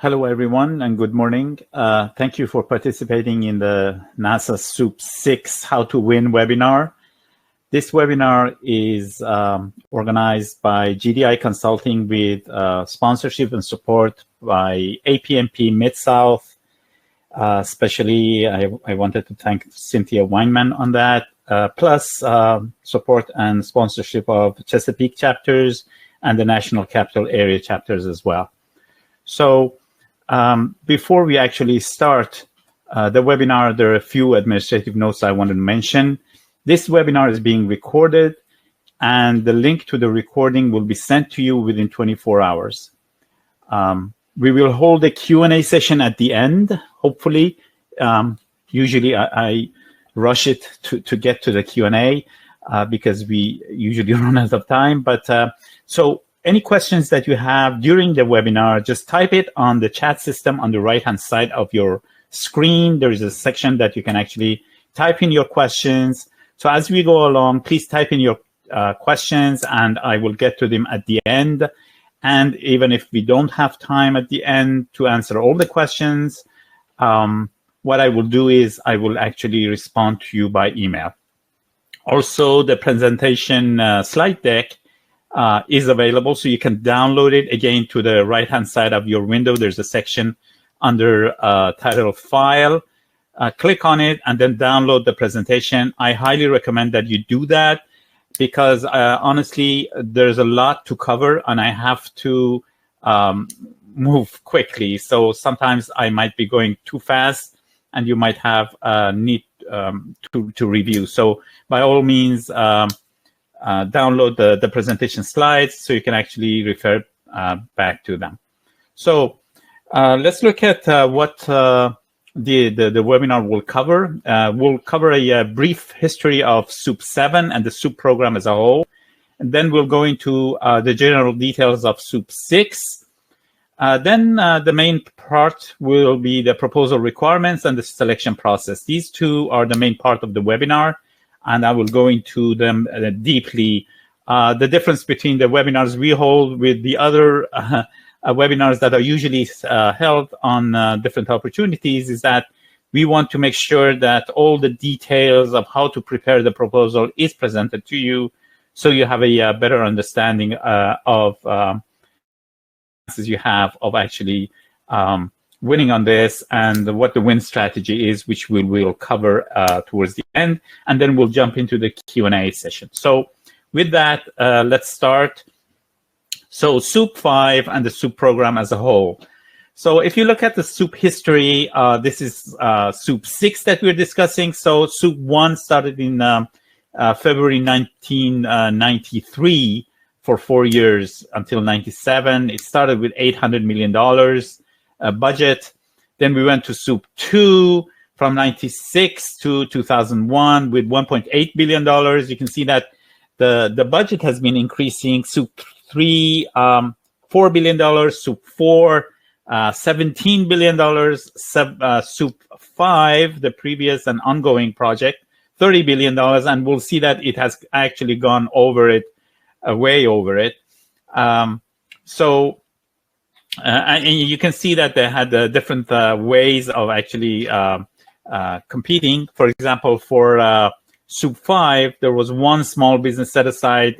Hello, everyone, and good morning. Thank you for participating in the NASA SEWP VI How to Win webinar. This webinar is organized by GDI Consulting with sponsorship and support by APMP Mid-South. Especially, I wanted to thank Cynthia Weinman on that, plus support and sponsorship of Chesapeake chapters and the National Capital Area chapters as well. So before we actually start the webinar, there are a few administrative notes I wanted to mention. This webinar is being recorded, and the link to the recording will be sent to you within 24 hours. We will hold a Q&A session at the end, hopefully. Usually I rush it to get to the Q&A because we usually run out of time. But so any questions that you have during the webinar, just type it on the chat system on the right-hand side of your screen. There is a section that you can actually type in your questions. So as we go along, please type in your questions, and I will get to them at the end. And even if we don't have time at the end to answer all the questions, what I will do is I will actually respond to you by email. Also, the presentation slide deck is available, so you can download it. Again, to the right-hand side of your window, there's a section under title File. Click on it and then download the presentation. I highly recommend that you do that because honestly, there's a lot to cover and I have to move quickly. So sometimes I might be going too fast and you might have need to review. So by all means, download the presentation slides so you can actually refer back to them. So let's look at what the webinar will cover. We'll cover a brief history of SEWP VII and the SEWP program as a whole. And then we'll go into the general details of SEWP VI. Then the main part will be the proposal requirements and the selection process. These two are the main part of the webinar, and I will go into them deeply. The difference between the webinars we hold with the other webinars that are usually held on different opportunities is that we want to make sure that all the details of how to prepare the proposal is presented to you so you have a better understanding of chances you have of actually winning on this and what the win strategy is, which we will cover towards the end. And then we'll jump into the Q&A session. So with that, let's start. So SEWP V and the SEWP program as a whole. So if you look at the SEWP history, this is SEWP VI that we're discussing. So SEWP I started in February 1993 for 4 years until 97. It started with $800 million budget. Then we went to SEWP II from 96 to 2001 with $1.8 billion. You can see that the budget has been increasing. SEWP III, $4 billion, SEWP IV, $17 billion, SEWP V, the previous and ongoing project, $30 billion, and we'll see that it has actually gone over it, way over it. And you can see that they had different ways of actually competing. For example, for SEWP V, there was one small business set aside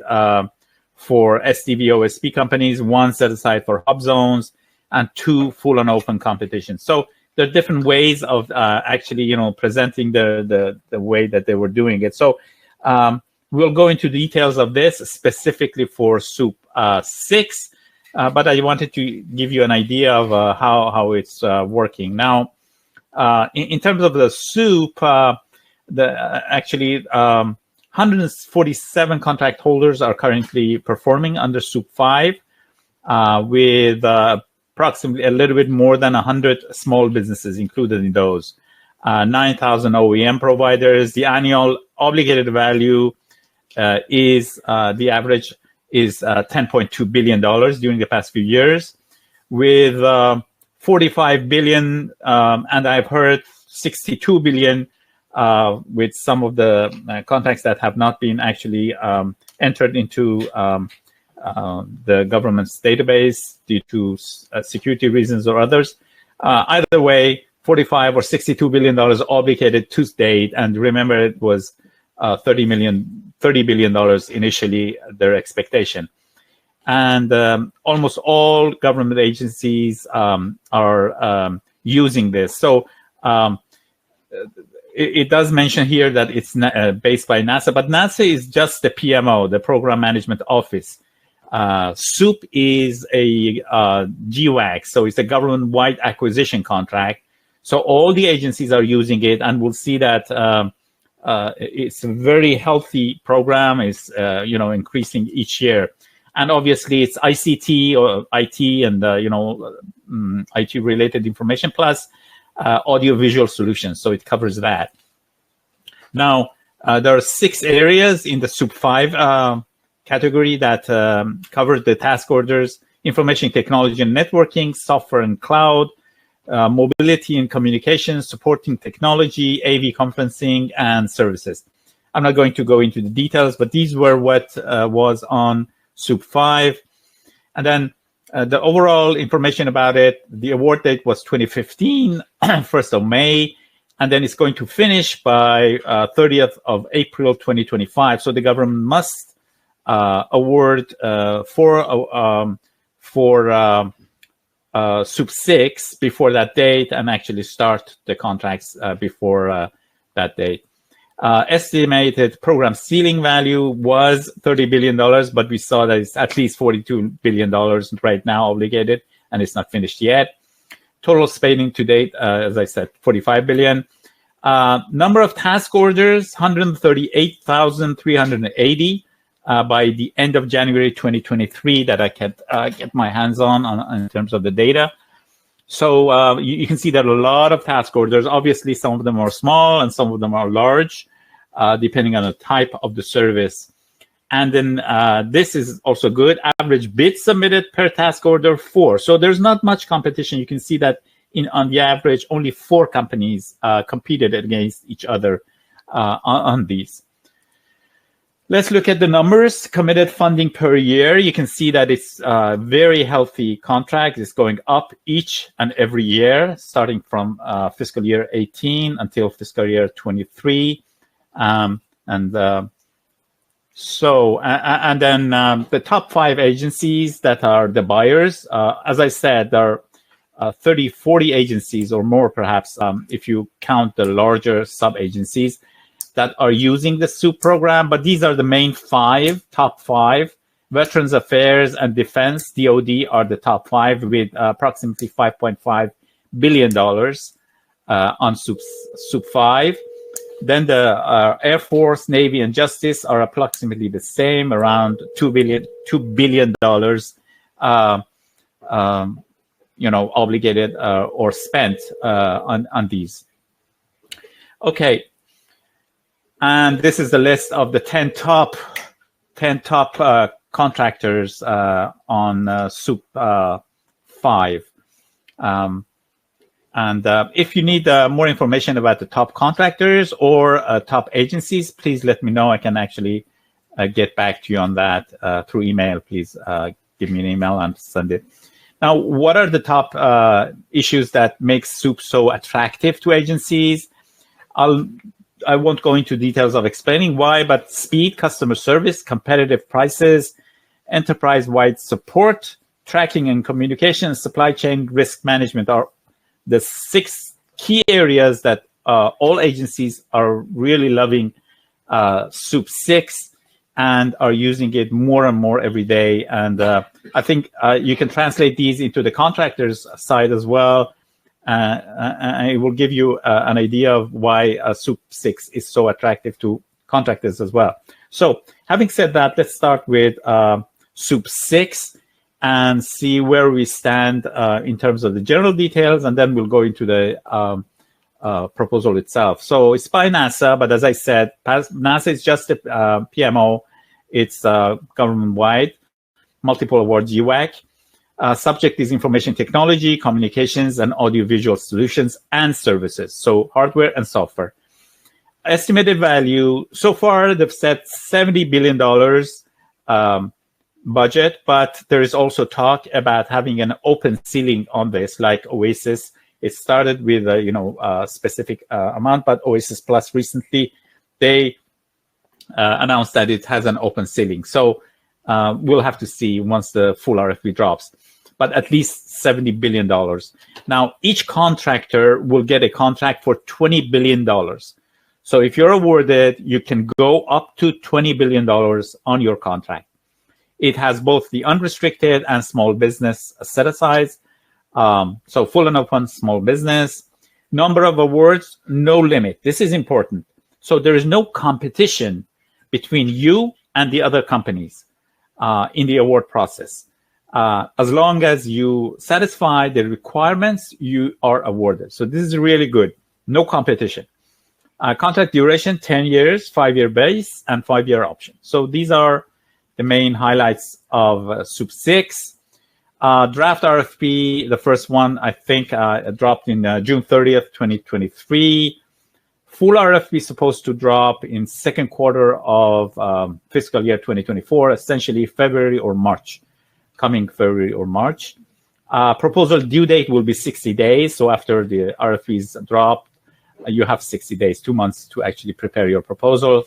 for SDV OSP companies, one set aside for hub zones, and two full and open competitions. So there are different ways of actually, presenting the way that they were doing it. So we'll go into details of this specifically for SEWP VI, but I wanted to give you an idea of how it's working. Now, in terms of the SEWP, actually 147 contract holders are currently performing under SEWP V, with approximately a little bit more than 100 small businesses included in those. 9,000 OEM providers. The annual obligated value is the average is $10.2 billion during the past few years, with $45 billion, and I've heard $62 billion with some of the contracts that have not been actually entered into the government's database due to security reasons or others. Either way, $45 or $62 billion obligated to date. And remember, it was $30 billion initially, their expectation. And almost all government agencies are using this. So it does mention here that it's based by NASA, but NASA is just the PMO, the Program Management Office. SEWP is a GWAC, so it's a government-wide acquisition contract. So all the agencies are using it, and we'll see that it's a very healthy program. It's increasing each year, and obviously it's ICT or IT and IT-related information plus audiovisual solutions. So it covers that. Now there are 6 areas in the SEWP V category that cover the task orders: information technology and networking, software and cloud, mobility and communications, supporting technology, AV conferencing, and services. I'm not going to go into the details, but these were what was on SEWP V. And then the overall information about it, the award date was 2015, 1st of May, and then it's going to finish by 30th of April 2025. So the government must award for SEWP VI before that date and actually start the contracts before that date. Estimated program ceiling value was $30 billion, but we saw that it's at least $42 billion right now obligated, and it's not finished yet. Total spending to date, as I said, $45 billion. Number of task orders, 138,380 by the end of January 2023 that I can get my hands on in terms of the data. So you can see that a lot of task orders, obviously some of them are small and some of them are large, depending on the type of the service. And then this is also good. Average bids submitted per task order, 4. So there's not much competition. You can see that on the average, only 4 companies competed against each other on these. Let's look at the numbers. Committed funding per year. You can see that it's a very healthy contract. It's going up each and every year, starting from fiscal year 18 until fiscal year 23. And then the top 5 agencies that are the buyers, as I said, there are 30, 40 agencies or more, perhaps, if you count the larger sub-agencies that are using the SEWP program, but these are the main top 5. Veterans Affairs and Defense, DoD, are the top 5 with approximately $5.5 billion on SEWP V. Then the Air Force, Navy, and Justice are approximately the same, around $2 billion obligated or spent on these. Okay. And this is the list of the 10 top contractors on SEWP V. And if you need more information about the top contractors or top agencies, please let me know. I can actually get back to you on that through email. Please give me an email and send it. Now, what are the top issues that make SEWP so attractive to agencies? I won't go into details of explaining why, but speed, customer service, competitive prices, enterprise-wide support, tracking and communication, supply chain risk management are the 6 key areas that all agencies are really loving SEWP VI and are using it more and more every day. And I think you can translate these into the contractors side as well. And it will give you an idea of why SEWP VI is so attractive to contractors as well. So having said that, let's start with SEWP VI and see where we stand in terms of the general details, and then we'll go into the proposal itself. So it's by NASA, but as I said, NASA is just a PMO. It's government-wide, multiple award GWAC. Subject is information technology, communications, and audiovisual solutions and services. So hardware and software. Estimated value, so far they've set $70 billion. budget, but there is also talk about having an open ceiling on this, like Oasis. It started with a specific amount, but Oasis Plus recently, they announced that it has an open ceiling. So we'll have to see once the full RFP drops, but at least $70 billion. Now, each contractor will get a contract for $20 billion. So if you're awarded, you can go up to $20 billion on your contract. It has both the unrestricted and small business set-asides. So full and open small business. Number of awards, no limit. This is important. So there is no competition between you and the other companies in the award process. As long as you satisfy the requirements, you are awarded. So this is really good. No competition. Contract duration, 10 years, 5-year base, and 5-year option. So these are the main highlights of SEWP VI. Draft RFP, the first one, I think, dropped in June 30th, 2023. Full RFP supposed to drop in second quarter of fiscal year 2024, essentially February or March. Coming February or March. Proposal due date will be 60 days. So after the RFPs drop, you have 60 days, 2 months to actually prepare your proposal.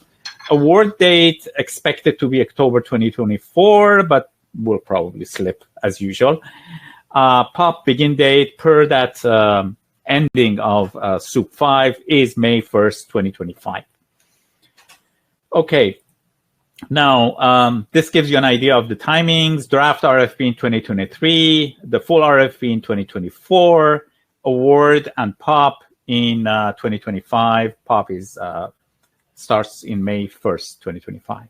Award date expected to be October 2024, but will probably slip as usual. POP begin date per that ending of SEWP V is May 1st, 2025. Okay. Now, this gives you an idea of the timings. Draft RFP in 2023, the full RFP in 2024, award and POP in 2025. POP starts in May 1st, 2025.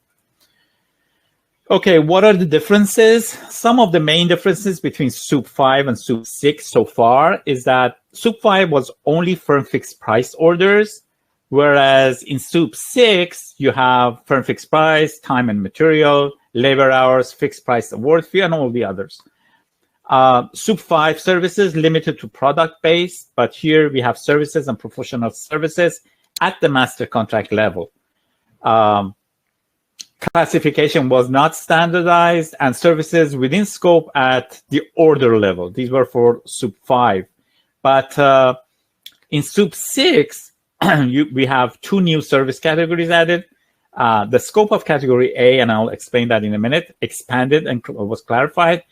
Okay, what are the differences? Some of the main differences between SEWP V and SEWP VI so far is that SEWP V was only firm fixed price orders, whereas in SEWP VI, you have firm fixed price, time and material, labor hours, fixed price award fee, and all the others. SEWP V services limited to product-based, but here we have services and professional services at the master contract level. Classification was not standardized, and services within scope at the order level. These were for SEWP V. But in SEWP VI, we have 2 new service categories added. The scope of category A, and I'll explain that in a minute, expanded and was clarified.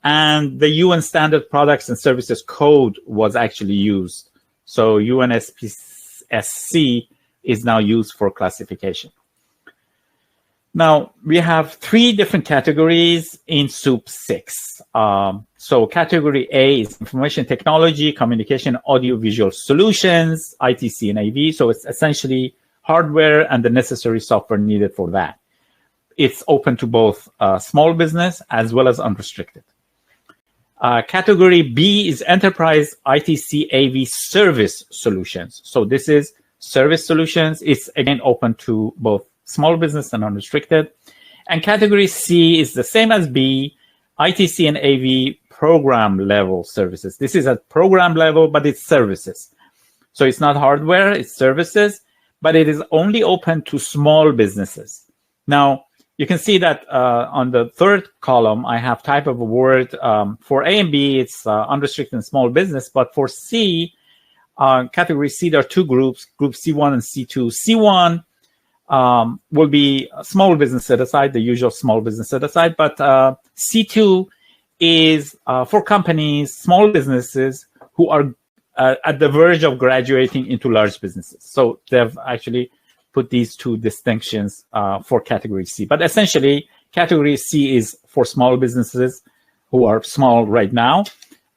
And the UN Standard Products and Services Code was actually used. So UNSPSC is now used for classification. Now, we have 3 different categories in SEWP VI. So category A is information technology, communication, audiovisual solutions, ITC and AV. So it's essentially hardware and the necessary software needed for that. It's open to both small business as well as unrestricted. Category B is enterprise ITC AV service solutions. So this is service solutions. It's again open to both small business and unrestricted. And category C is the same as B, ITC and AV program level services. This is at program level, but it's services. So it's not hardware, it's services, but it is only open to small businesses. Now, you can see that on the third column, I have type of award. For A and B, it's unrestricted and small business, but for C, category C, there are 2 groups, group C1 and C2. C1 will be a small business set aside, the usual small business set aside, but C2 is for companies, small businesses who are at the verge of graduating into large businesses. So they've actually put these 2 distinctions for category C. But essentially, category C is for small businesses who are small right now.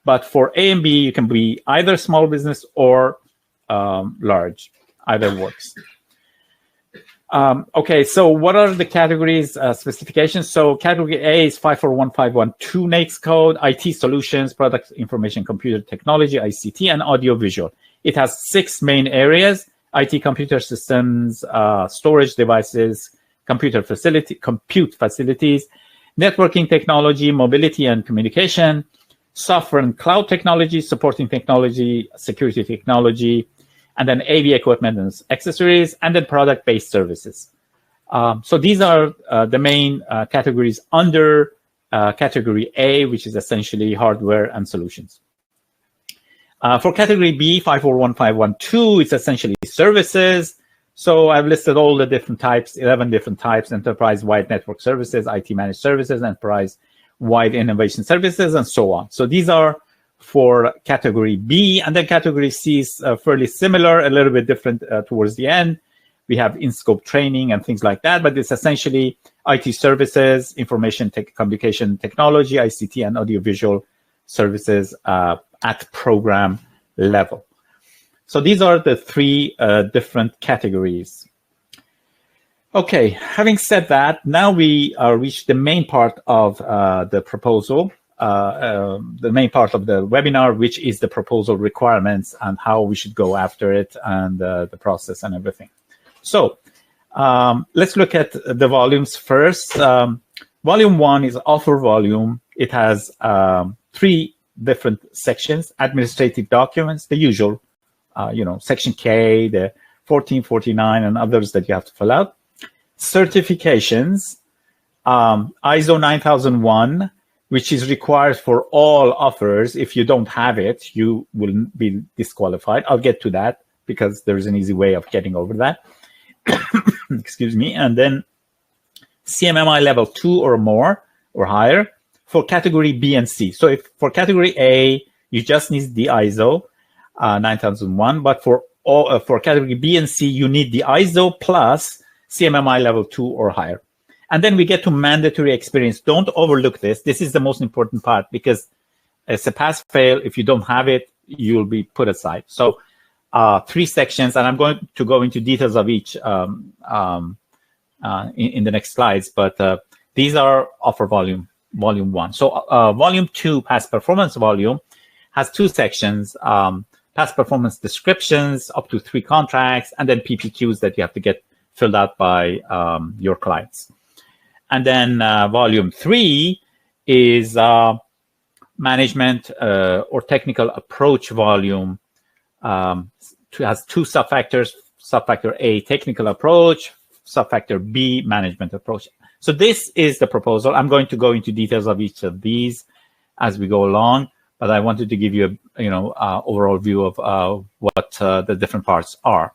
But for A and B, you can be either small business or large. Either works. Okay, so what are the categories specifications? So category A is 541512 NAICS code, IT solutions, product information computer technology, ICT, and audiovisual. It has 6 main areas: IT computer systems, storage devices, compute facilities, networking technology, mobility and communication, software and cloud technology, supporting technology, security technology, and then AV equipment and accessories, and then product-based services. So these are the main categories under category A, which is essentially hardware and solutions. For category B, 541512, it's essentially services. So I've listed all the different types, 11 different types: enterprise-wide network services, IT managed services, enterprise-wide innovation services, and so on. So these are for category B. And then category C is fairly similar, a little bit different towards the end. We have in-scope training and things like that, but it's essentially IT services, information communication technology, ICT, and audiovisual services at program level. So these are the three different categories. Okay, having said that, now we reached the main part of the proposal, the main part of the webinar, which is the proposal requirements and how we should go after it and the process and everything. So let's look at the volumes first. Volume 1 is offer volume. It has 3 different sections: administrative documents, the usual, Section K, the 1449, and others that you have to fill out. Certifications, ISO 9001, which is required for all offers. If you don't have it, you will be disqualified. I'll get to that because there's an easy way of getting over that. Excuse me. And then CMMI level 2 or more or higher for category B and C. So if for category A, you just need the ISO 9001, but for category B and C, you need the ISO plus CMMI level 2 or higher. And then we get to mandatory experience. Don't overlook this. This is the most important part because it's a pass-fail. If you don't have it, you'll be put aside. So 3 sections, and I'm going to go into details of each in the next slides, but these are offer volume 1. So volume 2, past performance volume, has 2 sections: past performance descriptions, up to 3 contracts, and then PPQs that you have to get filled out by your clients. And then volume 3 is management or technical approach volume. Has 2 subfactors: subfactor A, technical approach; subfactor B, management approach. So this is the proposal. I'm going to go into details of each of these as we go along, but I wanted to give you a overall view of what the different parts are.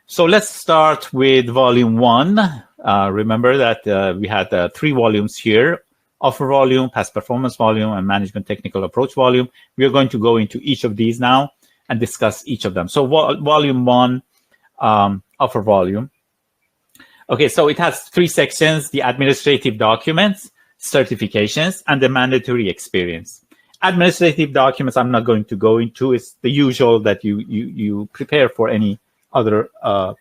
So let's start with volume 1. Remember that we had 3 volumes here: offer volume, past performance volume, and management technical approach volume. We are going to go into each of these now and discuss each of them. So volume 1, offer volume. Okay, so it has 3 sections: the administrative documents, certifications, and the mandatory experience. Administrative documents I'm not going to go into. It's the usual that you prepare for any other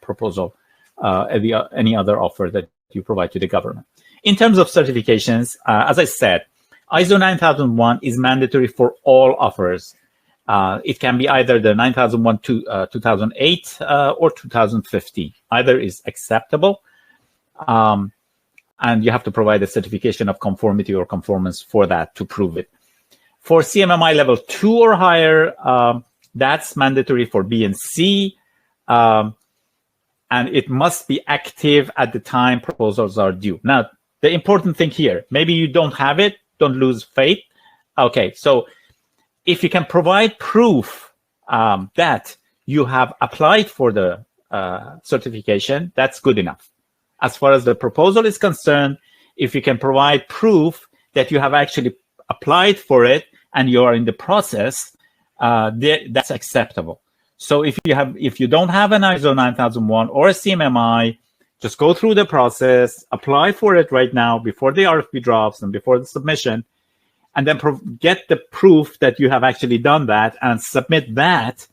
proposal, any other offer that you provide to the government. In terms of certifications, as I said, ISO 9001 is mandatory for all offers. It can be either the 9001 to 2008 or 2015. Either is acceptable. And you have to provide a certification of conformity or conformance for that to prove it. For CMMI level 2 or higher, that's mandatory for B and C. And it must be active at the time proposals are due. Now, the important thing here, maybe you don't have it, don't lose faith. Okay, so if you can provide proof that you have applied for the certification, that's good enough. As far as the proposal is concerned, if you can provide proof that you have actually applied for it and you are in the process, that's acceptable. So if you don't have an ISO 9001 or a CMMI, just go through the process, apply for it right now before the RFP drops and before the submission, and then get the proof that you have actually done that and submit that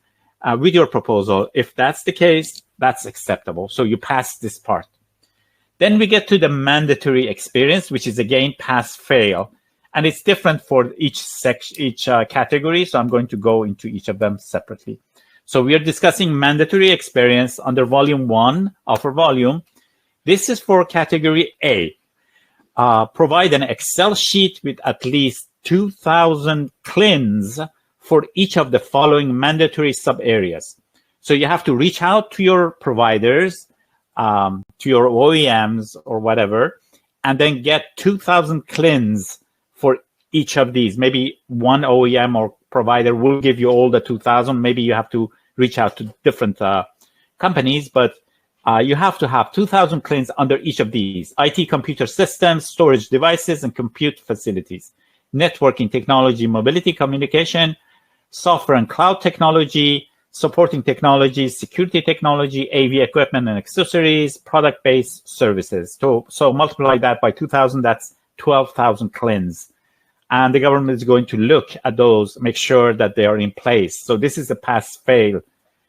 with your proposal. If that's the case, that's acceptable. So you pass this part. Then we get to the mandatory experience, which is again pass-fail, and it's different for each category. So I'm going to go into each of them separately. So we are discussing mandatory experience under volume 1, offer volume. This is for category A. Provide an Excel sheet with at least 2,000 CLINs for each of the following mandatory sub-areas. So you have to reach out to your providers, to your OEMs or whatever, and then get 2,000 CLINs for each of these. Maybe one OEM or provider will give you all the 2,000. Maybe you have to reach out to different companies, but you have to have 2,000 CLINs under each of these: IT computer systems, storage devices, and compute facilities, networking technology, mobility communication, software and cloud technology, supporting technologies, security technology, AV equipment and accessories, product-based services. So multiply that by 2,000, that's 12,000 CLINs. And the government is going to look at those, make sure that they are in place. So this is a pass-fail.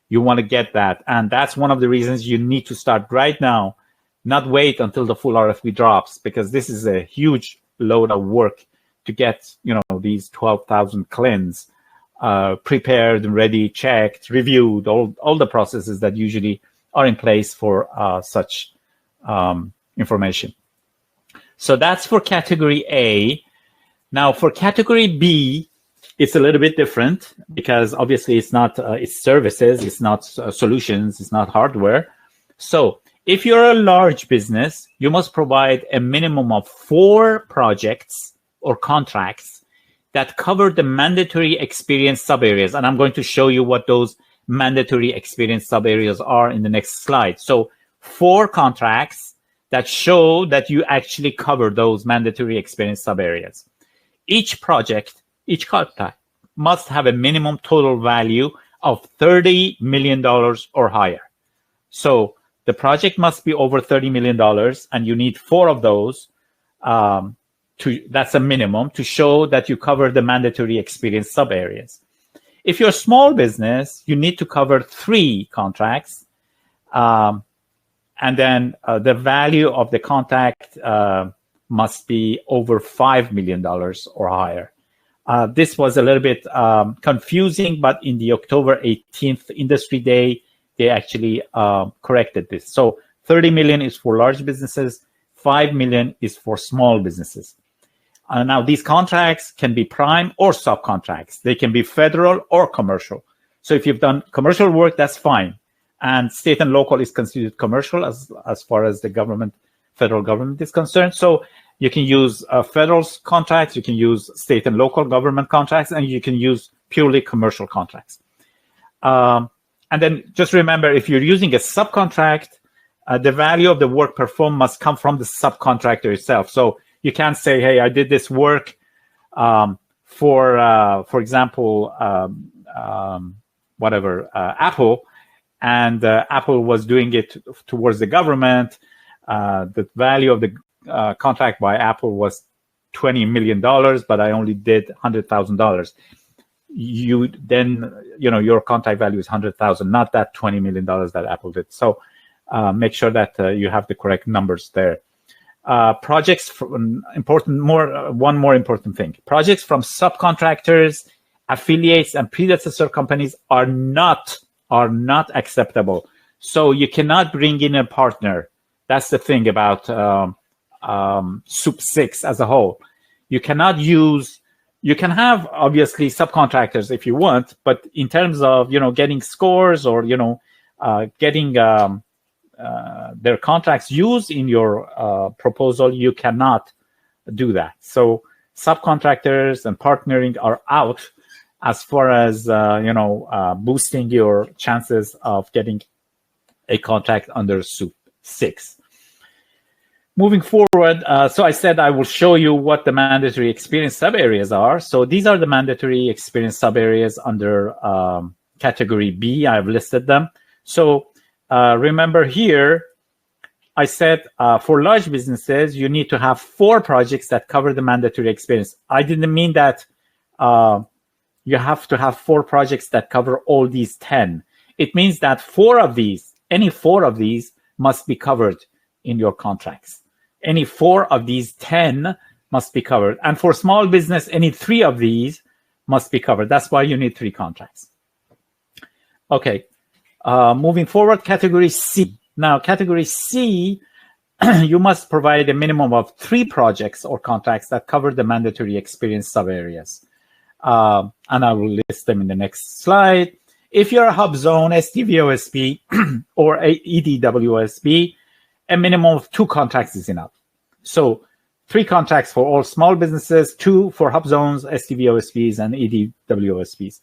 You want to get that. And that's one of the reasons you need to start right now, not wait until the full RFP drops, because this is a huge load of work to get, these 12,000 CLINs prepared and ready, checked, reviewed, all the processes that usually are in place for such information. So that's for category A. Now for category B, it's a little bit different because obviously it's not, it's services, it's not solutions, it's not hardware. So if you're a large business, you must provide a minimum of 4 projects or contracts that cover the mandatory experience sub-areas. And I'm going to show you what those mandatory experience sub-areas are in the next slide. So 4 contracts that show that you actually cover those mandatory experience sub-areas. Each project, each contract must have a minimum total value of $30 million or higher. So the project must be over $30 million, and you need 4 of those. That's a minimum to show that you cover the mandatory experience sub-areas. If you're a small business, you need to cover 3 contracts. And then the value of the contract must be over $5 million or higher. This was a little bit confusing, but in the October 18th Industry Day, they actually corrected this. So 30 million is for large businesses, 5 million is for small businesses. Now, these contracts can be prime or subcontracts. They can be federal or commercial. So if you've done commercial work, that's fine. And state and local is considered commercial as far as the government, federal government is concerned. So you can use federal contracts, you can use state and local government contracts, and you can use purely commercial contracts. And then just remember, if you're using a subcontract, the value of the work performed must come from the subcontractor itself. So you can't say, hey, I did this work for example, Apple, and Apple was doing it towards the government. The value of the contract by Apple was $20 million, but I only did $100,000. You then, your contract value is $100,000, not that $20 million that Apple did. So make sure that you have the correct numbers there. Projects from one more important thing. Projects from subcontractors, affiliates, and predecessor companies are not acceptable. So you cannot bring in a partner. That's the thing about SEWP VI as a whole. You cannot use. You can have obviously subcontractors if you want, but in terms of getting scores or getting their contracts used in your proposal, you cannot do that. So subcontractors and partnering are out as far as boosting your chances of getting a contract under SEWP VI. Moving forward, so I said I will show you what the mandatory experience sub-areas are. So these are the mandatory experience sub-areas under category B. I've listed them. So remember here, I said for large businesses, you need to have 4 projects that cover the mandatory experience. I didn't mean that you have to have 4 projects that cover all these 10. It means that 4 of these, any 4 of these must be covered in your contracts. Any 4 of these 10 must be covered. And for small business, any 3 of these must be covered. That's why you need 3 contracts. Okay, moving forward, category C. Now, category C, you must provide a minimum of 3 projects or contracts that cover the mandatory experience sub-areas. And I will list them in the next slide. If you're a hub zone, SDVOSB, or a EDWSB, a minimum of 2 contracts is enough. So 3 contracts for all small businesses, 2 for hub zones, STVOSPs, and EDWOSPs.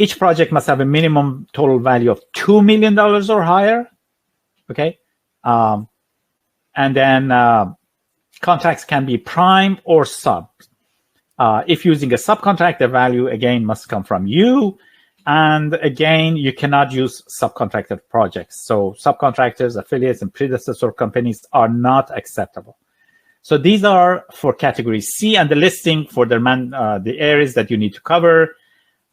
Each project must have a minimum total value of $2 million or higher. Okay. And then contracts can be prime or sub. If using a subcontract, the value again must come from you. And again, you cannot use subcontracted projects. So subcontractors, affiliates, and predecessor companies are not acceptable. So these are for category C, and the listing for the areas that you need to cover.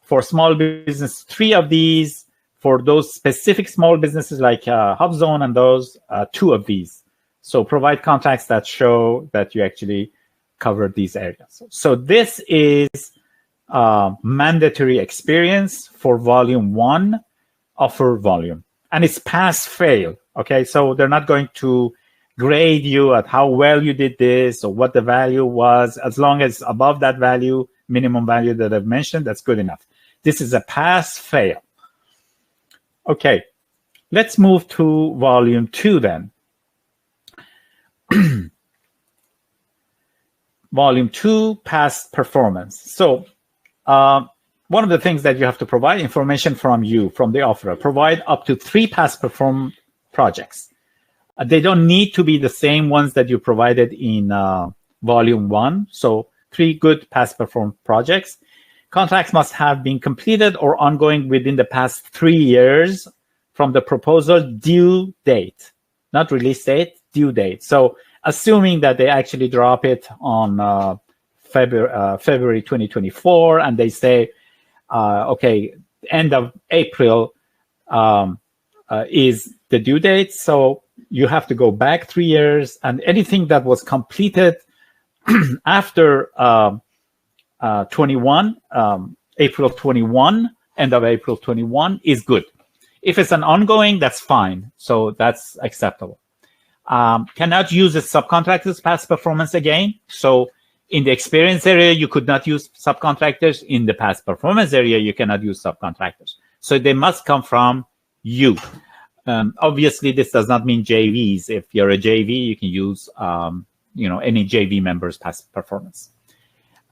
For small business, 3 of these. For those specific small businesses like Hub Zone and those, 2 of these. So provide contracts that show that you actually cover these areas. So this is mandatory experience for volume 1, offer volume, and it's pass fail. Okay, so they're not going to grade you at how well you did this or what the value was. As long as above that value, minimum value that I've mentioned, that's good enough. This is a pass fail. Okay, let's move to volume 2 then. Volume 2, past performance. So one of the things that you have to provide information from the offeror. Provide up to 3 past performed projects. They don't need to be the same ones that you provided in volume 1. So 3 good past performed projects. Contracts must have been completed or ongoing within the past 3 years from the proposal due date, not release date, due date. So assuming that they actually drop it on February 2024, and they say, okay, end of April is the due date. So you have to go back 3 years, and anything that was completed after 21, April 21, end of April 21 is good. If it's an ongoing, that's fine. So that's acceptable. Cannot use a subcontractor's past performance again. So in the experience area, you could not use subcontractors. In the past performance area, you cannot use subcontractors. So they must come from you. Obviously, this does not mean JVs. If you're a JV, you can use any JV member's past performance.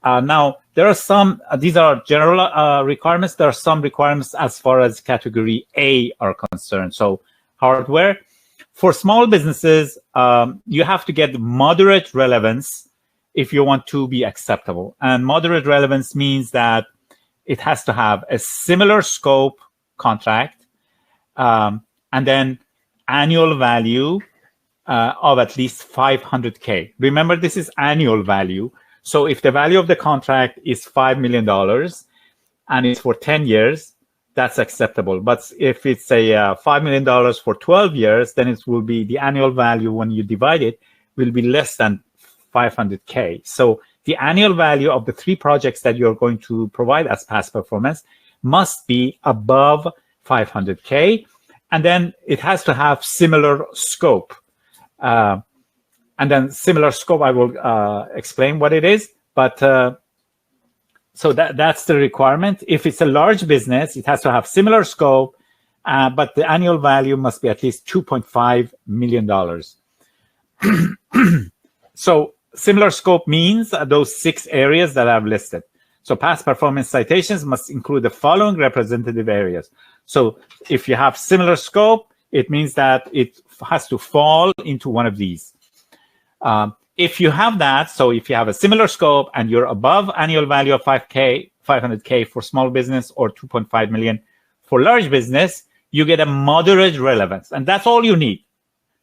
Now, there are some, these are general requirements. There are some requirements as far as category A are concerned. So hardware. For small businesses, you have to get moderate relevance if you want to be acceptable. And moderate relevance means that it has to have a similar scope contract and then annual value of at least $500K. Remember, this is annual value. So if the value of the contract is $5 million and it's for 10 years, that's acceptable. But if it's a $5 million for 12 years, then it will be the annual value when you divide it will be less than $500K. So the annual value of the 3 projects that you're going to provide as past performance must be above $500K. And then it has to have similar scope. And then similar scope, I will explain what it is. But so that's the requirement. If it's a large business, it has to have similar scope, but the annual value must be at least $2.5 million. So similar scope means those 6 areas that I've listed. So past performance citations must include the following representative areas. So if you have similar scope, it means that it has to fall into one of these. If you have that, so if you have a similar scope and you're above annual value of $500K for small business or $2.5 million for large business, you get a moderate relevance. And that's all you need.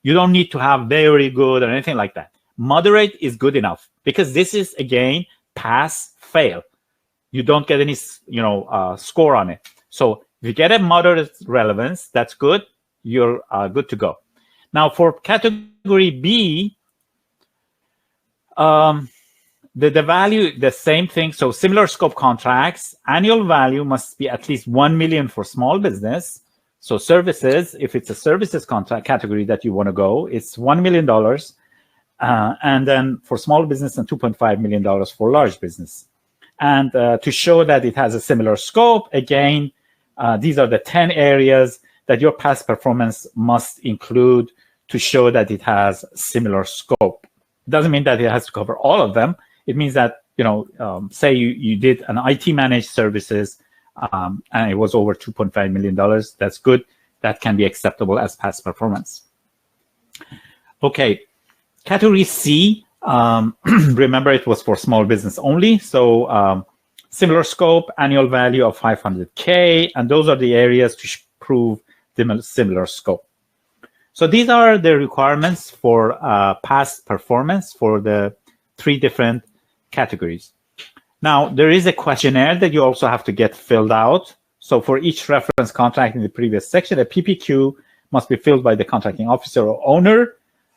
You don't need to have very good or anything like that. Moderate is good enough because this is, again, pass, fail. You don't get any, score on it. So if you get a moderate relevance, that's good. You're good to go. Now for category B, the value, the same thing. So similar scope contracts, annual value must be at least 1 million for small business. So services, if it's a services contract category that you want to go, it's $1 million. And then for small business and $2.5 million for large business. And to show that it has a similar scope, again, these are the 10 areas that your past performance must include to show that it has similar scope. Doesn't mean that it has to cover all of them. It means that, say you did an IT managed services and it was over $2.5 million. That's good. That can be acceptable as past performance. Okay, category C, remember it was for small business only. So similar scope, annual value of 500K, and those are the areas to prove the similar scope. So these are the requirements for past performance for the 3 different categories. Now, there is a questionnaire that you also have to get filled out. So for each reference contract in the previous section, a PPQ must be filled by the contracting officer or owner.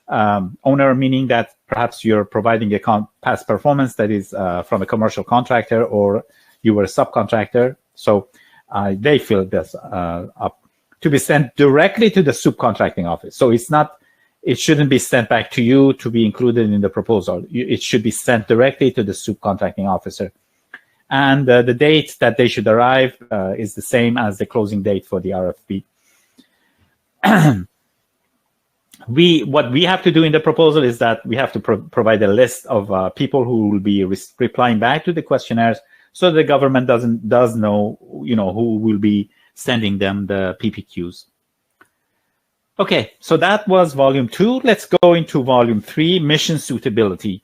Owner meaning that perhaps you're providing a past performance that is from a commercial contractor or you were a subcontractor. So they fill this up to be sent directly to the subcontracting office. So it shouldn't be sent back to you to be included in the proposal. It should be sent directly to the subcontracting officer. And the date that they should arrive is the same as the closing date for the RFP. What we have to do in the proposal is that we have to provide a list of people who will be replying back to the questionnaires, so the government does know, who will be sending them the PPQs. Okay, so that was volume 2. Let's go into volume 3, mission suitability.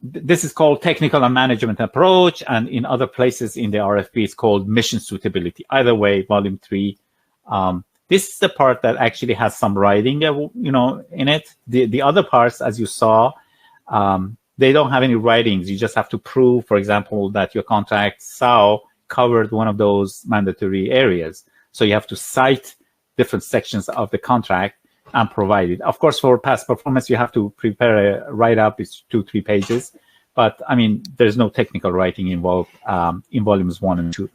This is called technical and management approach, and in other places in the RFP, it's called mission suitability. Either way, volume 3. This is the part that actually has some writing, in it. The other parts, as you saw, they don't have any writings. You just have to prove, for example, that your contract SAO covered one of those mandatory areas. So you have to cite different sections of the contract and provide it. Of course, for past performance, you have to prepare a write-up. It's 2-3 pages. But, there's no technical writing involved in volumes 1 and 2.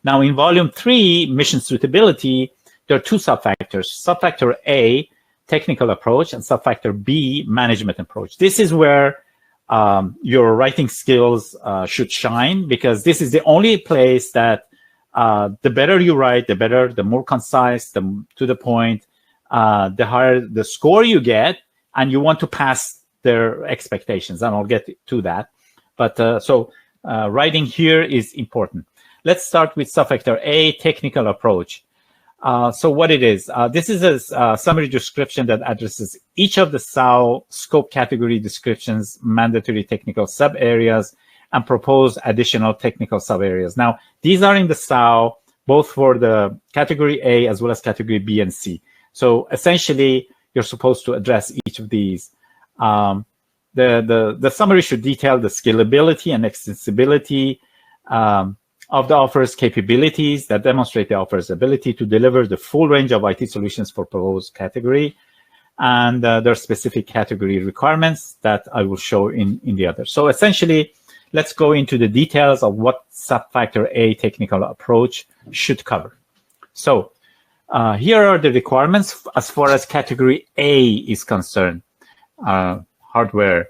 Now, in volume 3, mission suitability, there are 2 subfactors. Subfactor A, technical approach, and subfactor B, management approach. This is where your writing skills should shine, because this is the only place that the better you write, the better, the more concise, to the point, the higher the score you get, and you want to pass their expectations, and I'll get to that. But so writing here is important. Let's start with subfactor A, technical approach. So what it is, this is a summary description that addresses each of the SAO scope category descriptions, mandatory technical sub-areas, and proposed additional technical sub-areas. Now, these are in the SAO, both for the category A as well as category B and C. So essentially, you're supposed to address each of these. The summary should detail the scalability and extensibility of the offer's capabilities that demonstrate the offer's ability to deliver the full range of IT solutions for proposed category, and their specific category requirements that I will show in the other. So essentially, let's go into the details of what subfactor A technical approach should cover. So here are the requirements as far as category A is concerned, hardware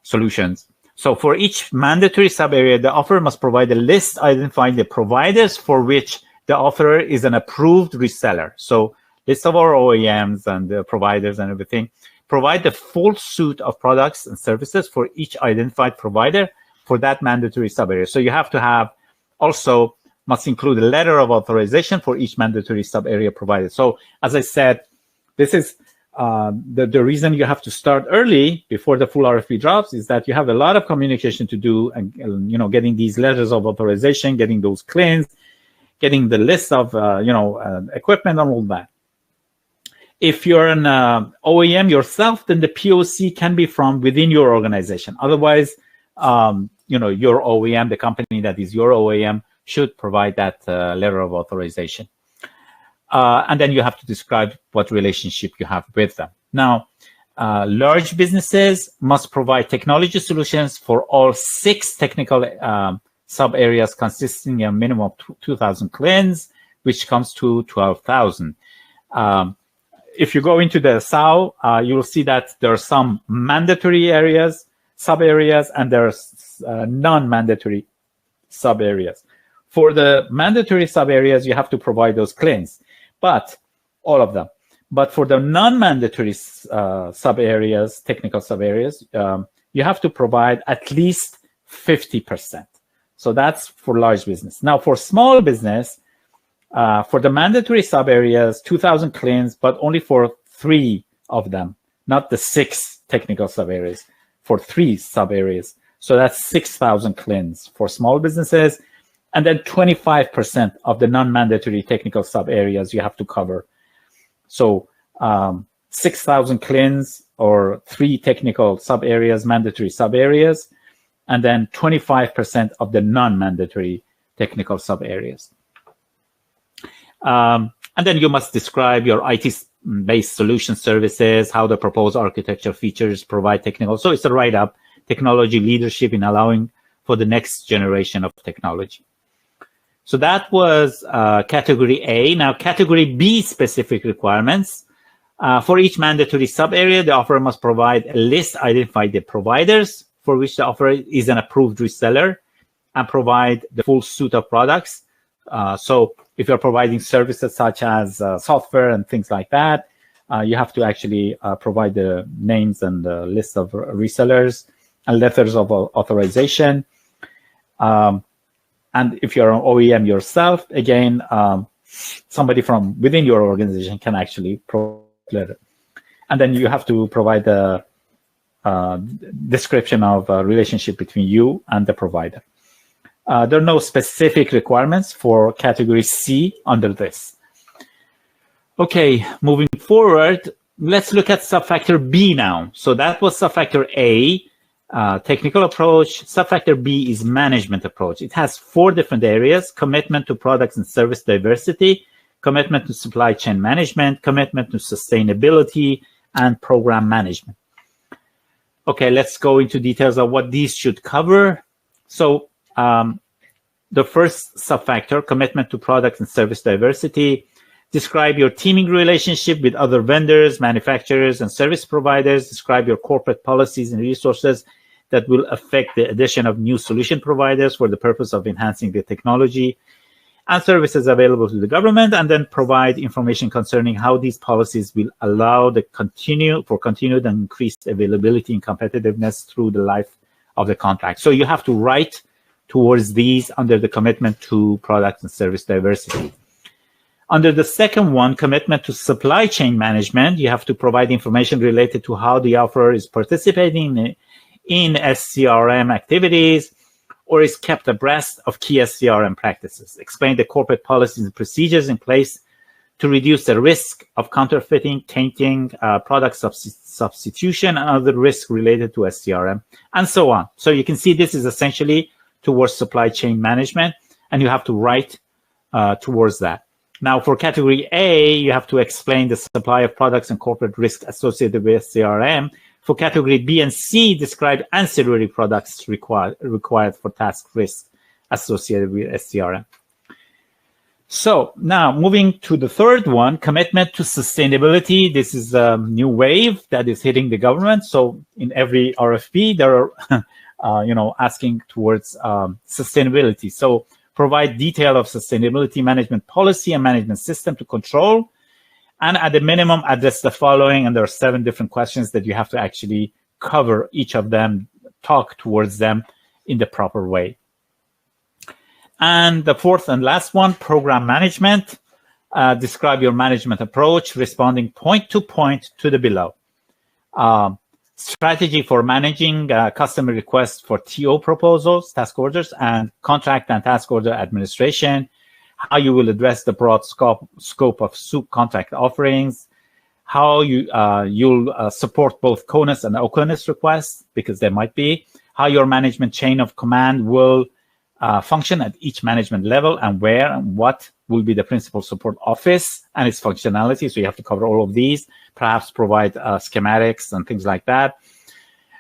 solutions. So for each mandatory sub-area, the offeror must provide a list identifying the providers for which the offeror is an approved reseller. So list of our OEMs and the providers and everything. Provide the full suite of products and services for each identified provider for that mandatory sub-area. So you have to have also must include a letter of authorization for each mandatory sub-area provided. So as I said, this is the reason you have to start early before the full RFP drops is that you have a lot of communication to do, and getting these letters of authorization, getting those claims, getting the list of equipment and all that. If you're an OEM yourself, then the POC can be from within your organization. Otherwise, your OEM, the company that is your OEM, should provide that letter of authorization. And then you have to describe what relationship you have with them. Now, large businesses must provide technology solutions for all 6 technical sub-areas consisting of a minimum of 2,000 clients, which comes to 12,000. If you go into the SAO, you will see that there are some mandatory areas, sub-areas, and there's non-mandatory sub-areas. For the mandatory sub-areas, you have to provide those claims. But all of them. But for the non-mandatory sub-areas, technical sub-areas, you have to provide at least 50%. So that's for large business. Now for small business, for the mandatory sub-areas, 2,000 CLINs, but only for 3 of them, not the 6 technical sub-areas, for 3 sub-areas. So that's 6,000 CLINs for small businesses. And then 25% of the non-mandatory technical sub-areas you have to cover. So 6,000 CLINs or 3 technical sub-areas, mandatory sub-areas, and then 25% of the non-mandatory technical sub-areas. And then you must describe your IT-based solution services, how the proposed architecture features provide technical. So it's a write-up, technology leadership in allowing for the next generation of technology. So that was category A. Now, category B specific requirements. For each mandatory sub-area, the offeror must provide a list, identify the providers for which the offeror is an approved reseller, and provide the full suite of products. So if you're providing services such as software and things like that, you have to actually provide the names and the list of resellers and letters of authorization. And if you're an OEM yourself, again, somebody from within your organization can actually provide it. And then you have to provide the description of relationship between you and the provider. There are no specific requirements for category C under this. Okay, moving forward, let's look at subfactor B now. So that was subfactor A, technical approach. Subfactor B is management approach. It has 4 different areas: commitment to products and service diversity, commitment to supply chain management, commitment to sustainability, and program management. Okay, let's go into details of what these should cover. So the first subfactor, commitment to product and service diversity, describe your teaming relationship with other vendors, manufacturers, and service providers. Describe your corporate policies and resources that will affect the addition of new solution providers for the purpose of enhancing the technology and services available to the government, and then provide information concerning how these policies will allow the continued and increased availability and competitiveness through the life of the contract. So you have to write towards these under the commitment to product and service diversity. Under the second one, commitment to supply chain management, you have to provide information related to how the offeror is participating in SCRM activities or is kept abreast of key SCRM practices. Explain the corporate policies and procedures in place to reduce the risk of counterfeiting, tainting, product substitution, and other risks related to SCRM, and so on. So you can see this is essentially towards supply chain management, and you have to write towards that. Now, for category A, you have to explain the supply of products and corporate risk associated with SCRM. For category B and C, describe ancillary products required for task risk associated with SCRM. So now moving to the third one, commitment to sustainability. This is a new wave that is hitting the government. So in every RFP, there are, asking towards sustainability. So provide detail of sustainability management policy and management system to control. And at the minimum, address the following, and there are 7 different questions that you have to actually cover each of them, talk towards them in the proper way. And the fourth and last one, program management. Describe your management approach, responding point to point to the below. Strategy for managing customer requests for TO proposals, task orders, and contract and task order administration. How you will address the broad scope of SEWP contract offerings, how you'll support both CONUS and OCONUS requests, because there might be, how your management chain of command will function at each management level, and where and what will be the principal support office and its functionality. So you have to cover all of these, perhaps provide schematics and things like that.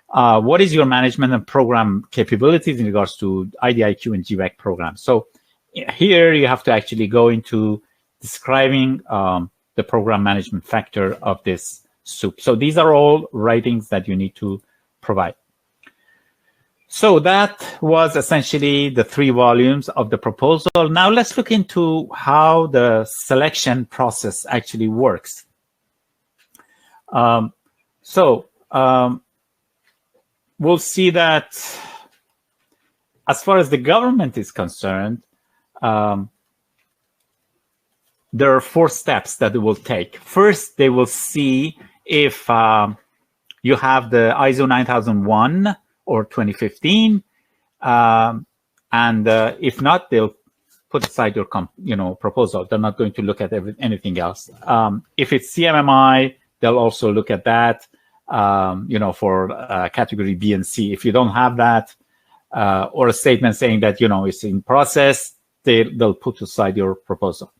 What is your management and program capabilities in regards to IDIQ and GDIC programs? So here you have to actually go into describing the program management factor of this SEWP. So these are all writings that you need to provide. So that was essentially the 3 volumes of the proposal. Now let's look into how the selection process actually works. We'll see that as far as the government is concerned, there are 4 steps that they will take. First, they will see if you have the ISO 9001 or 2015, and if not, they'll put aside your proposal. They're not going to look at anything else. If it's CMMI, they'll also look at that, for category B and C. If you don't have that, or a statement saying that it's in process, they'll put aside your proposal.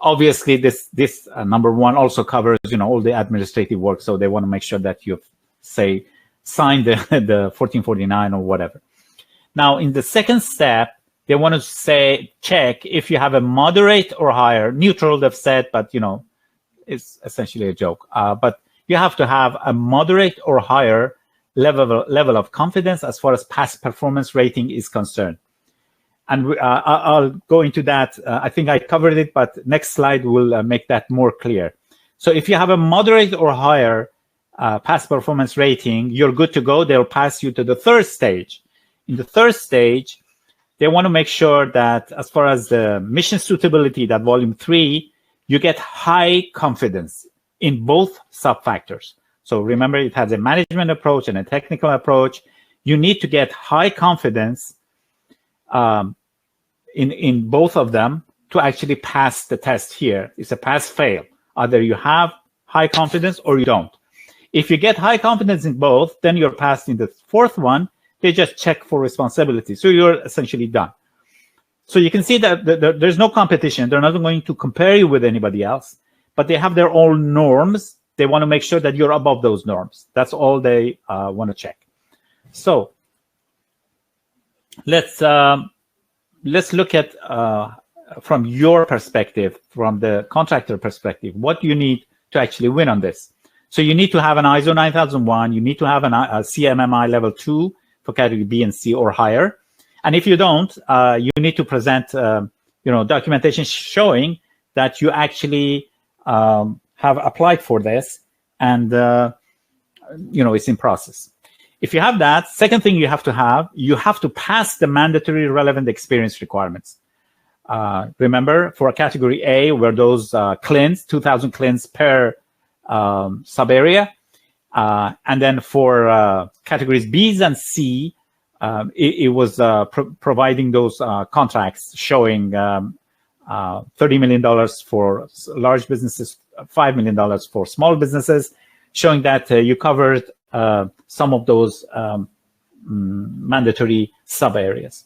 Obviously, this number 1 also covers all the administrative work, so they want to make sure that you've signed the 1449 or whatever. Now, in the second step, they want to check if you have a moderate or higher, neutral they've said, but it's essentially a joke. But you have to have a moderate or higher level of confidence as far as past performance rating is concerned. And I'll go into that. I think I covered it, but next slide will make that more clear. So if you have a moderate or higher past performance rating, you're good to go. They'll pass you to the 3rd stage. In the 3rd stage, they want to make sure that as far as the mission suitability, that volume 3, you get high confidence in both sub-factors. So remember, it has a management approach and a technical approach. You need to get high confidence in both of them to actually pass the test here. It's a pass-fail. Either you have high confidence or you don't. If you get high confidence in both, then you're passed in the 4th one. They just check for responsibility. So you're essentially done. So you can see that there's no competition. They're not going to compare you with anybody else, but they have their own norms. They want to make sure that you're above those norms. That's all they want to check. So let's look at, from your perspective, from the contractor perspective, what you need to actually win on this. So you need to have an ISO 9001. You need to have a CMMI level 2 for category B and C or higher. And if you don't, you need to present, documentation showing that you actually have applied for this and, it's in process. If you have that, second thing you have to pass the mandatory relevant experience requirements. Remember, for a category A, where those CLINs, 2,000 CLINs per sub-area, and then for categories Bs and C, it was providing those contracts showing $30 million for large businesses, $5 million for small businesses, showing that you covered some of those mandatory sub-areas.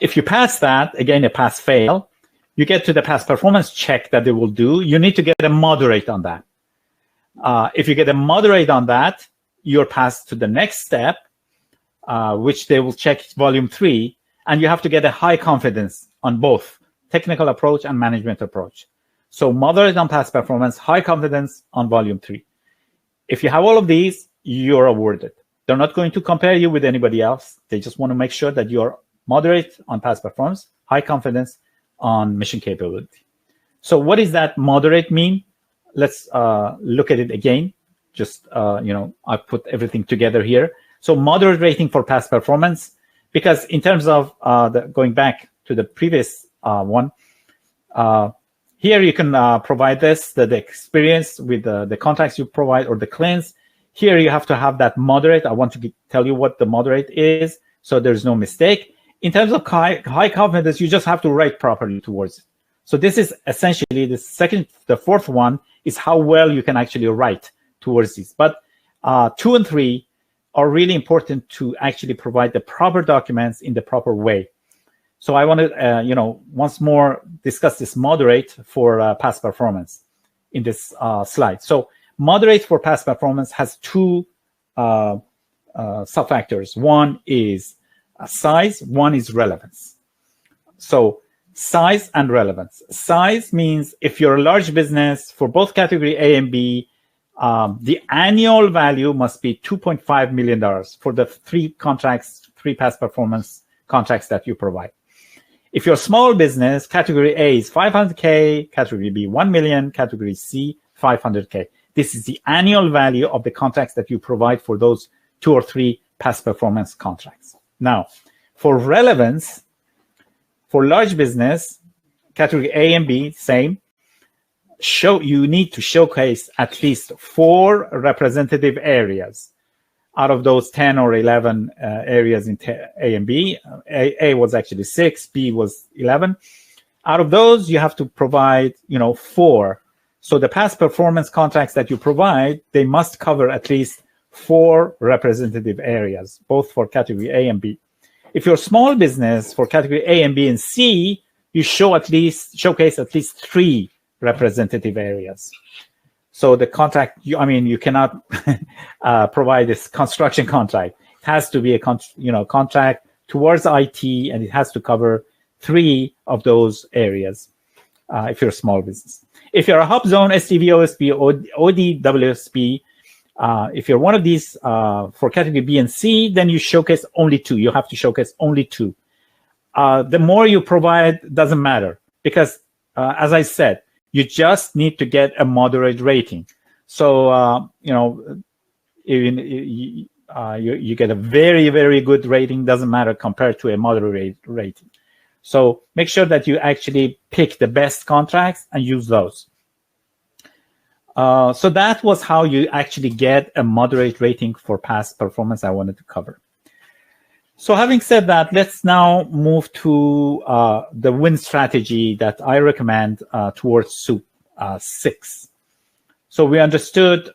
If you pass that, again, a pass-fail, you get to the past performance check that they will do. You need to get a moderate on that. If you get a moderate on that, you're passed to the next step, which they will check volume 3, and you have to get a high confidence on both technical approach and management approach. So moderate on past performance, high confidence on volume 3. If you have all of these, you're awarded. They're not going to compare you with anybody else. They just want to make sure that you're moderate on past performance, high confidence on mission capability. So what does that moderate mean? Let's look at it again. Just, I put everything together here. So moderate rating for past performance, because in terms of going back to the previous one, here you can provide this, the experience with the contracts you provide or the CLINs. Here you have to have that moderate. I want to tell you what the moderate is, so there's no mistake. In terms of high confidence, you just have to write properly towards it. So this is essentially the fourth one is how well you can actually write towards these. But 2 and 3 are really important to actually provide the proper documents in the proper way. So I want to, once more discuss this moderate for past performance in this slide. So moderate for past performance has 2 sub-factors. One is size, one is relevance. So size and relevance. Size means if you're a large business, for both category A and B, the annual value must be $2.5 million for the 3 past performance contracts that you provide. If you're a small business, category A is $500K, category B, $1 million, category C, $500K. This is the annual value of the contracts that you provide for those 2 or 3 past performance contracts. Now, for relevance, for large business, category A and B, same. You need to showcase at least 4 representative areas out of those 10 or 11 areas in A and B. A was actually 6, B was 11. Out of those, you have to provide, 4. So the past performance contracts that you provide, they must cover at least 4 representative areas, both for category A and B. If you're a small business, for category A and B and C, you showcase at least 3 representative areas. So the contract, you cannot provide this construction contract. It has to be a contract towards IT, and it has to cover 3 of those areas if you're a small business. If you're a hub zone, STV, OSP, OD, WSP, if you're one of these for category B and C, then you showcase only 2. You have to showcase only 2. The more you provide doesn't matter because, as I said, you just need to get a moderate rating. So, even you get a very, very good rating, doesn't matter compared to a moderate rating. So make sure that you actually pick the best contracts and use those. So that was how you actually get a moderate rating for past performance I wanted to cover. So having said that, let's now move to the win strategy that I recommend towards SEWP VI. So we understood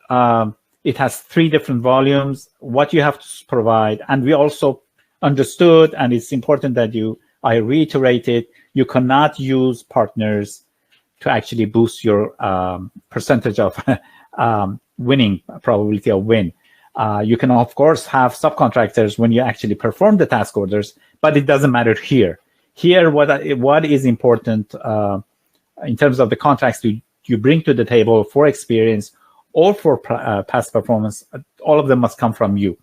it has 3 different volumes, what you have to provide, and we also understood, and it's important that I reiterate it, you cannot use partners to actually boost your percentage of winning, probability of win. You can, of course, have subcontractors when you actually perform the task orders, but it doesn't matter here. Here, what is important in terms of the contracts you bring to the table for experience or for past performance, all of them must come from you.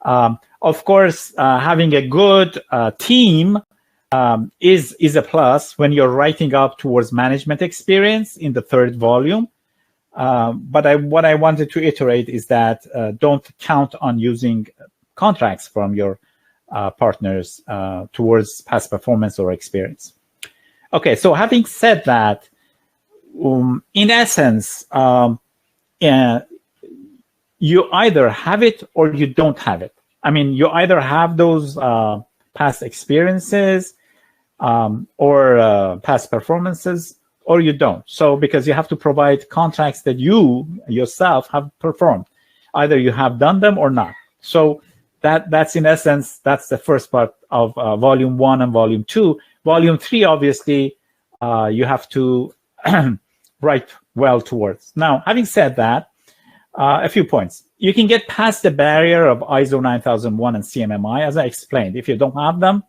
Of course, having a good team is a plus when you're writing up towards management experience in the 3rd volume. But what I wanted to iterate is that don't count on using contracts from your partners towards past performance or experience. Okay, so having said that, in essence, you either have it or you don't have it. You either have those past experiences or past performances, or you don't. So because you have to provide contracts that you yourself have performed. Either you have done them or not. So that's in essence, that's the first part of volume 1 and volume 2. Volume 3, obviously, you have to write well towards. Now, having said that, a few points. You can get past the barrier of ISO 9001 and CMMI, as I explained. If you don't have them,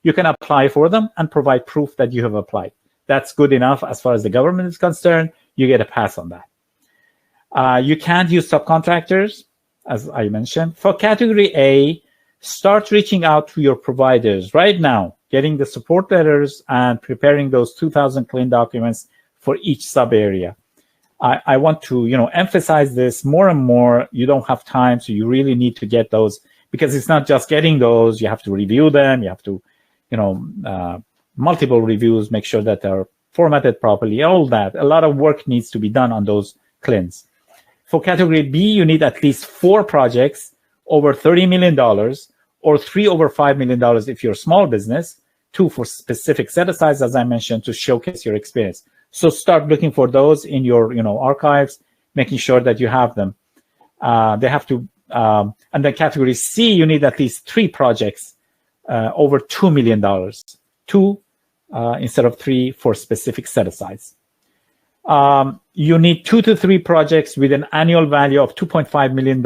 you can apply for them and provide proof that you have applied. That's good enough as far as the government is concerned. You get a pass on that. You can't use subcontractors, as I mentioned. For category A, start reaching out to your providers right now, getting the support letters and preparing those 2,000 clean documents for each sub area. I want to emphasize this more and more. You don't have time, so you really need to get those, because it's not just getting those. You have to review them. You have to, multiple reviews, make sure that they're formatted properly, all that. A lot of work needs to be done on those CLINs. For category B, you need at least 4 projects over $30 million or 3 over $5 million if you're a small business, 2 for specific set-asides, as I mentioned, to showcase your experience. So start looking for those in your archives, making sure that you have them. They have to, and then category C, you need at least 3 projects over $2 million, 2 instead of 3 for specific set-asides. You need 2 to 3 projects with an annual value of $2.5 million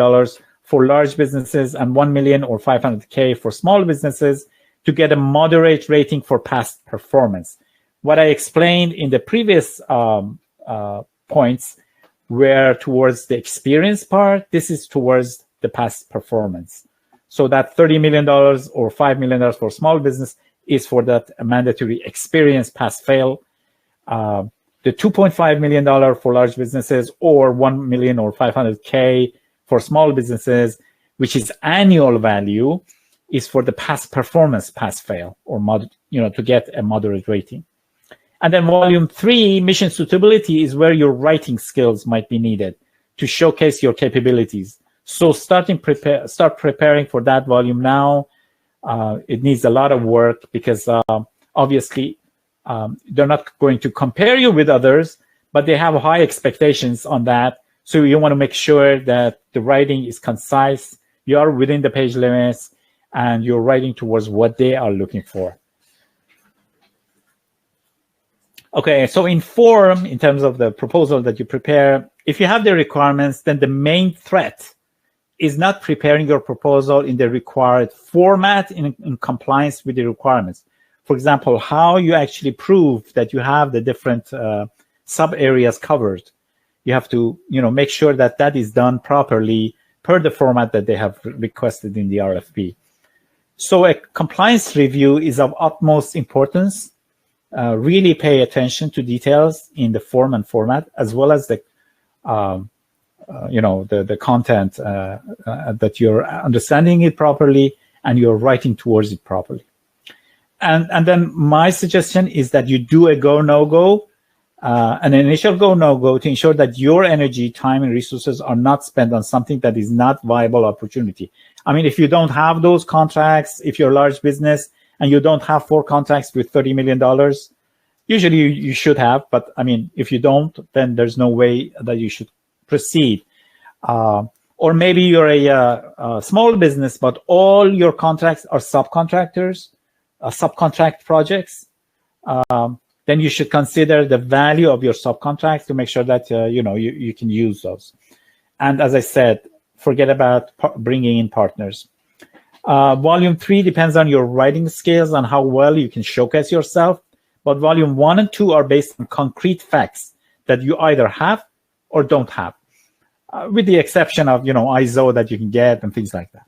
for large businesses and $1 million or $500K for small businesses to get a moderate rating for past performance. What I explained in the previous points were towards the experience part. This is towards the past performance. So that $30 million or $5 million for small business is for that mandatory experience pass-fail. The $2.5 million for large businesses, or $1 million or $500K for small businesses, which is annual value, is for the past performance, pass-fail, or to get a moderate rating. And then volume 3, mission suitability, is where your writing skills might be needed to showcase your capabilities. So start preparing for that volume now. It needs a lot of work because obviously they're not going to compare you with others, but they have high expectations on that. So you want to make sure that the writing is concise, you are within the page limits, and you're writing towards what they are looking for. Okay, so in form, in terms of the proposal that you prepare, if you have the requirements, then the main threat is not preparing your proposal in the required format in compliance with the requirements. For example, how you actually prove that you have the different sub areas covered. You have to, make sure that that is done properly per the format that they have requested in the RFP. So a compliance review is of utmost importance. Really pay attention to details in the form and format, as well as the content that you're understanding it properly and you're writing towards it properly. And then my suggestion is that you do a go, no go, an initial go, no go, to ensure that your energy, time, and resources are not spent on something that is not viable opportunity. I mean, if you don't have those contracts, if you're a large business and you don't have 4 contracts with $30 million, usually you should have, but I mean, if you don't, then there's no way that you should proceed. Or maybe you're a small business, but all your contracts are subcontractors, subcontract projects. Then you should consider the value of your subcontracts to make sure that you can use those. And as I said, forget about bringing in partners. Volume 3 depends on your writing skills and how well you can showcase yourself. But volume 1 and 2 are based on concrete facts that you either have or don't have, with the exception of ISO that you can get and things like that.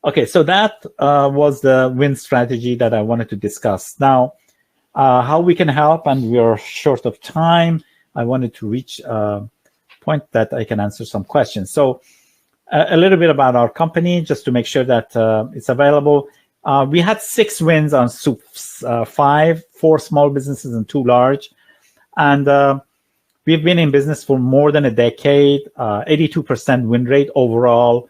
Okay, so that was the win strategy that I wanted to discuss. Now, how we can help, and we are short of time. I wanted to reach a point that I can answer some questions. So a little bit about our company, just to make sure that it's available. We had 6 wins on SEWP 5, 4 small businesses and 2 large. And we've been in business for more than a decade, 82% win rate overall.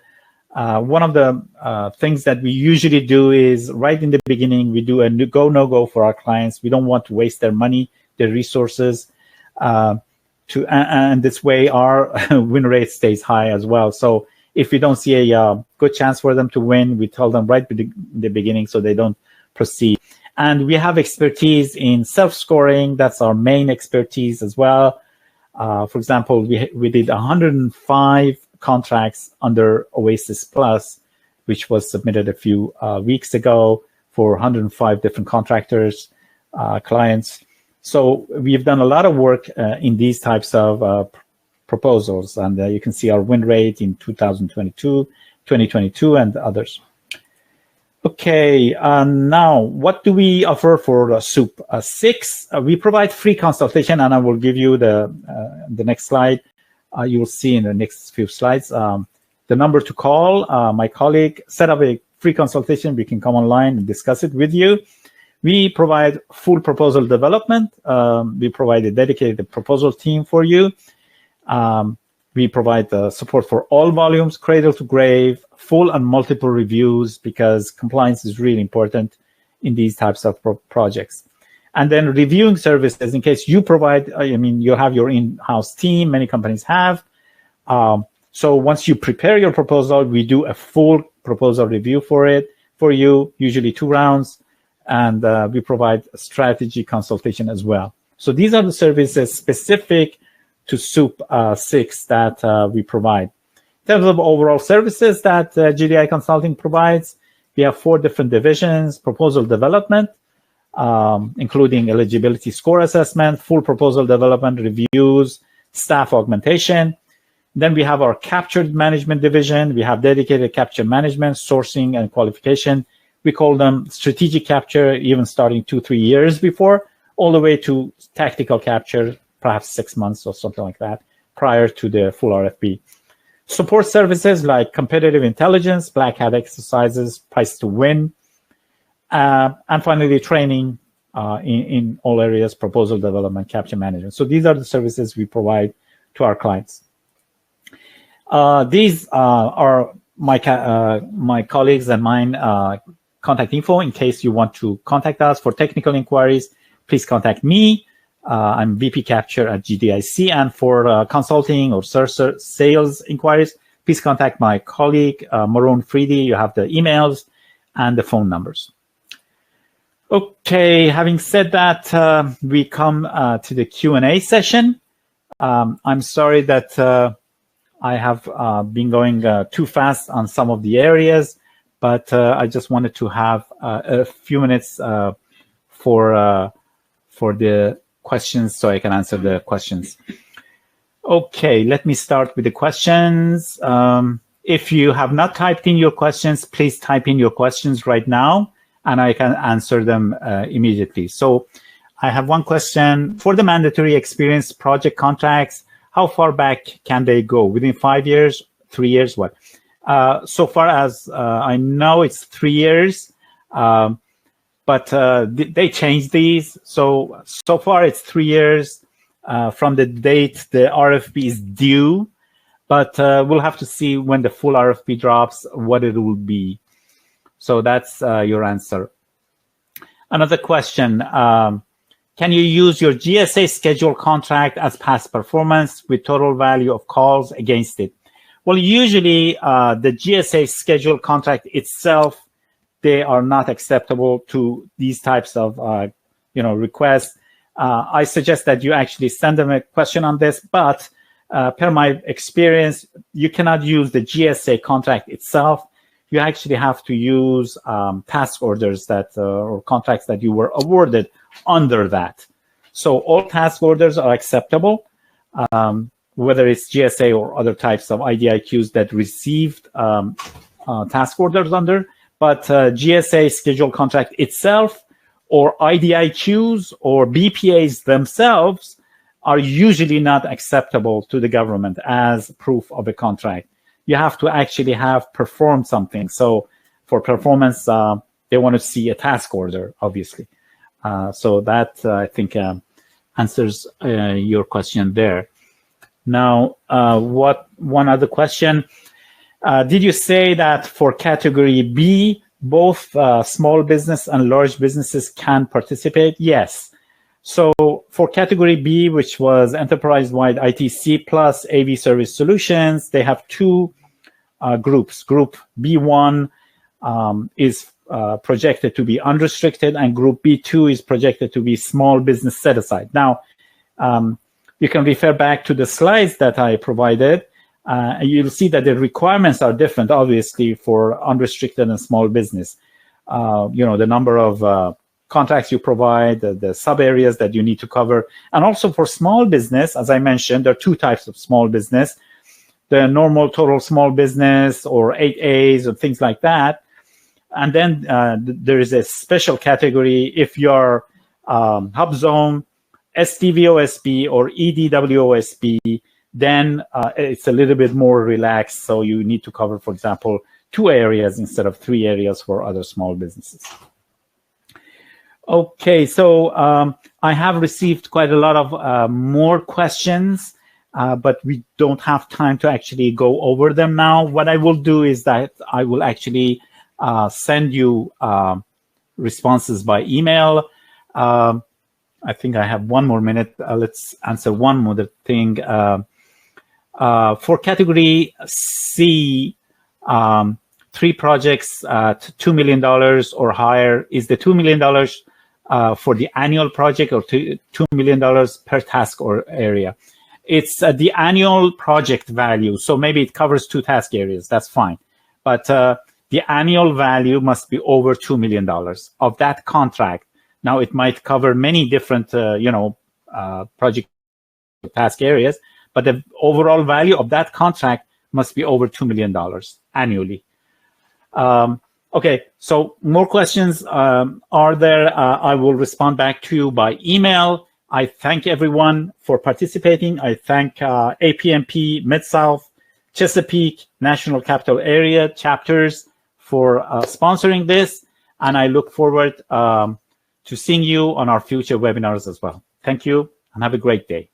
One of the things that we usually do is right in the beginning, we do a go, no go for our clients. We don't want to waste their money, their resources, and this way our win rate stays high as well. So if we don't see a good chance for them to win, we tell them right in the beginning so they don't proceed. And we have expertise in self-scoring. That's our main expertise as well. For example, we did 105 contracts under Oasis Plus, which was submitted a few weeks ago for 105 different contractors, clients. So we've done a lot of work in these types of proposals, and you can see our win rate in 2022, 2022, and others. Okay, now what do we offer for SEWP 6? We provide free consultation, and I will give you the next slide. You will see in the next few slides the number to call. My colleague set up a free consultation. We can come online and discuss it with you. We provide full proposal development. We provide a dedicated proposal team for you. We provide support for all volumes, cradle to grave, full and multiple reviews, because compliance is really important in these types of projects. And then reviewing services, in case you provide, you have your in-house team, many companies have. So once you prepare your proposal, we do a full proposal review for you, usually 2 rounds, and we provide strategy consultation as well. So these are the services specific to SEWP 6 that we provide. In terms of overall services that GDI Consulting provides, we have 4 different divisions: proposal development, including eligibility score assessment, full proposal development, reviews, staff augmentation. Then we have our captured management division. We have dedicated capture management, sourcing, and qualification. We call them strategic capture, even starting 2-3 years before, all the way to tactical capture, perhaps 6 months or something like that, prior to the full RFP. Support services like competitive intelligence, black hat exercises, price to win, and finally training in all areas, proposal development, capture management. So these are the services we provide to our clients. These are my colleagues and mine contact info in case you want to contact us for technical inquiries. Please contact me. I'm VP Capture at GDIC, and for consulting or sales inquiries, please contact my colleague, Maroon Freedy. You have the emails and the phone numbers. Okay, having said that, we come to the Q&A session. I'm sorry that I have been going too fast on some of the areas, but I just wanted to have a few minutes for the questions so I can answer the questions. Okay, let me start with the questions. If you have not typed in your questions, please type in your questions right now, and I can answer them immediately. So I have one question. For the mandatory experience project contracts, how far back can they go? Within 5 years, 3 years, what? So far as I know, it's 3 years. But they changed these. So far it's 3 years from the date the RFP is due, but we'll have to see when the full RFP drops, what it will be. So that's your answer. Another question, can you use your GSA schedule contract as past performance with total value of calls against it? Well, usually the GSA schedule contract itself, they are not acceptable to these types of requests. I suggest that you actually send them a question on this, but per my experience, you cannot use the GSA contract itself. You actually have to use task orders that or contracts that you were awarded under that. So all task orders are acceptable, whether it's GSA or other types of IDIQs that received task orders under. But GSA schedule contract itself or IDIQs or BPAs themselves are usually not acceptable to the government as proof of a contract. You have to actually have performed something. So for performance, they want to see a task order, obviously. So that, I think, answers your question there. Now, one other question. Did you say that for category B, both small business and large businesses can participate? Yes. So for category B, which was enterprise-wide ITC plus AV service solutions, they have two groups. Group B1 is projected to be unrestricted, and Group B2 is projected to be small business set-aside. Now, you can refer back to the slides that I provided. You'll see that the requirements are different, obviously, for unrestricted and small business. The number of contracts you provide, the sub-areas that you need to cover. And also for small business, as I mentioned, there are two types of small business. The normal total small business or 8As or things like that. And then there is a special category if you're HubZone, STVOSB, or EDWOSB, then it's a little bit more relaxed. So you need to cover, for example, 2 areas instead of 3 areas for other small businesses. Okay, so I have received quite a lot of more questions, but we don't have time to actually go over them now. What I will do is that I will actually send you responses by email. I think I have 1 more minute. Let's answer one more thing. For category C, 3 projects at $2 million or higher, is the $2 million for the annual project or $2 million per task or area? It's the annual project value. So maybe it covers 2 task areas. That's fine. But the annual value must be over $2 million of that contract. Now, it might cover many different, project task areas, but the overall value of that contract must be over $2 million annually. Okay, so more questions are there? I will respond back to you by email. I thank everyone for participating. I thank APMP, Mid-South, Chesapeake, National Capital Area chapters for sponsoring this. And I look forward to seeing you on our future webinars as well. Thank you and have a great day.